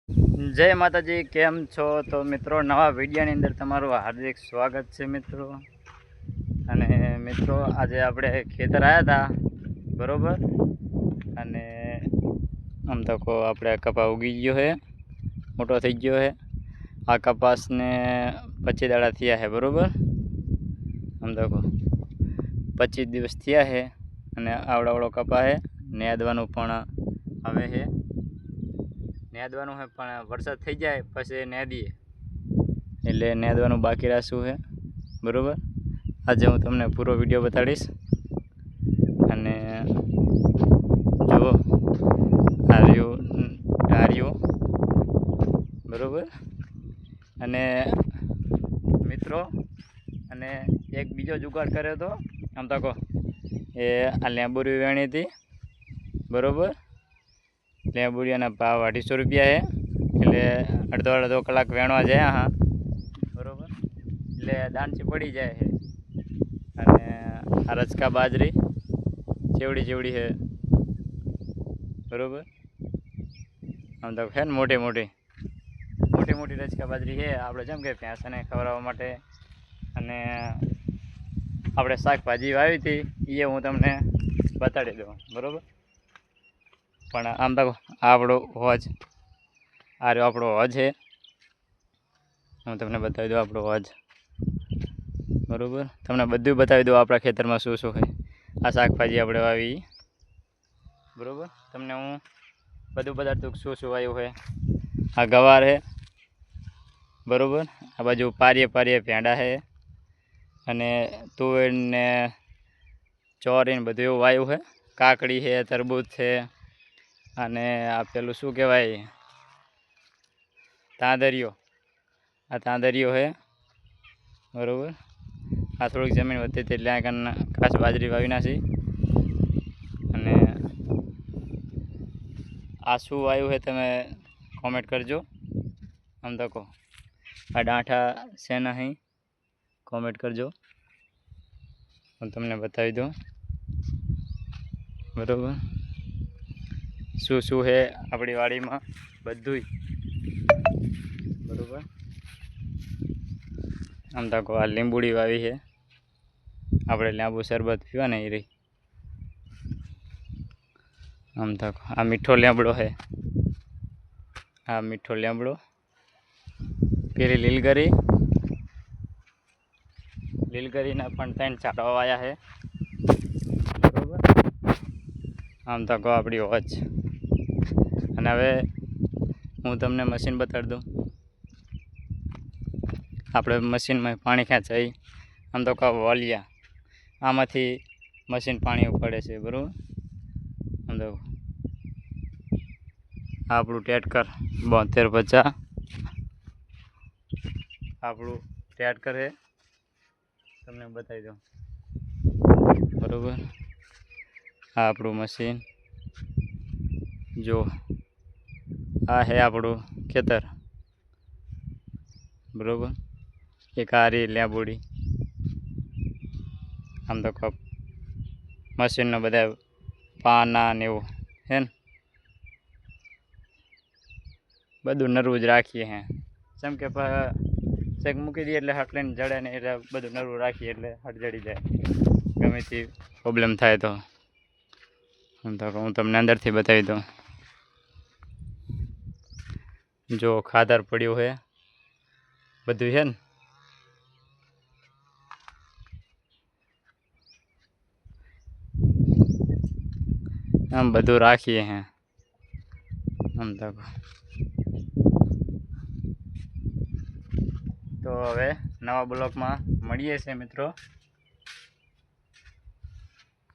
જય માતાજી, કેમ છો? તો મિત્રો, નવા વિડીયોની અંદર તમારું હાર્દિક સ્વાગત છે મિત્રો. અને મિત્રો, આજે આપણે ખેતર આવ્યા હતા, બરોબર. અને આમ તો કહો આપણે કપા ઉગી ગયો છે, મોટો થઈ ગયો છે. આ કપાસને 25 દાડા થયા છે, બરોબર. આમ તો કહો 25 દિવસ થયા છે અને આવડો કપા છે. નેદવાનું પણ હવે છે, નેદવાનું છે પણ વરસાદ થઈ જાય પછી નેદીએ, એટલે નેદવાનું બાકી રાખ્યું છે, બરાબર. આજે હું તમને પૂરો વિડીયો બતાડીશ. અને જુઓ આ રહ્યું ઢાર્યું, બરાબર. અને મિત્રો, અને એક બીજો જુગાડ કર્યો હતો, આમ તો કહો એ આ લેંબુરી વેણી હતી, બરાબર. લેંબુડિયાના ભાવ 250 રૂપિયા છે, એટલે અડધો કલાક વેણવા જાય. હા, બરાબર. એટલે દાણચી પડી જાય છે. અને આ રચકા બાજરી ચેવડી છે, બરાબર. આમ તો છે ને મોટી રચકા બાજરી છે. આપણે જેમ કે ભેંસને ખવડાવવા માટે. અને આપણે શાકભાજી વાવી હતી એ હું તમને બતાડી દઉં, બરાબર. પણ આમ તો આપણો હોજ આ રહ્યો, આપણો હોજ છે. હું તમને બતાવી દઉં આપણો હોજ, બરાબર. તમને બધું બતાવી દઉં આપણા ખેતરમાં શું છે. આ શાકભાજી આપણે વાવી, બરાબર. તમને હું બધું બતાડતું શું વાવ્યું છે. આ ગવાર છે, બરાબર. આ બાજુ પારીએ ભેંડા છે, અને તુવેર ને ચોરીને બધું એવું વાવ્યું છે. કાકડી છે, તરબૂચ છે, અને આ પેલું શું કહેવાય, તાંદરિયો. આ તાંદરિયો છે, બરાબર. આ થોડીક જમીન વધતી હતી એટલે આ ખાસ બાજરી વાવી નાખી. અને આ શું વાવ્યું છે તમે કોમેન્ટ કરજો. આમ તો કહો આ ડાંઠા છે નહીં, કોમેન્ટ કરજો, હું તમને બતાવી દઉં, બરાબર. શું છે આપણી વાડીમાં બધુંય, બરાબર. આમ તો કહો આ લીંબુડી વાવી છે, આપણે લીંબુ શરબત પીવા ને એ રહી. આમ તો આ મીઠો લીમડો છે, આ મીઠો લીમડો. પેલી લીલગરીના પણ 3 ઝાડવા વાયા છે, બરાબર. આમ તો કહો આપણી હોજ. અને હવે હું તમને મશીન બતાડી દઉં. આપણે મશીનમાં પાણી ખેંચાય. આમ તો કહો વલિયા, આમાંથી મશીન પાણી પડે છે, બરાબર. આમ તો આપણું ટેટકર 7250, આપણું ટેટકર છે, તમને બતાવી દઉં, બરાબર. આ આપણું મશીન જો, આ છે આપણું ખેતર, બરાબર. એક આ રહી લેંબુડી. આમ તો કપ મશીનનો બધા પાના ને એવું છે ને, બધું નરવું જ રાખીએ હે. જેમ કે ચેક મૂકી દઈએ એટલે હટ લઈને જડે ને, એટલે બધું નરવું રાખીએ એટલે હટ જડી જાય, ગમે તે પ્રોબ્લેમ થાય તો. હું તમને અંદરથી બતાવી દઉં. જો ખાતર પડ્યું છે, બધું છે ને. આમ બધું રાખીએ હે. આમ તો હવે નવા બ્લોગમાં મળીએ છીએ મિત્રો.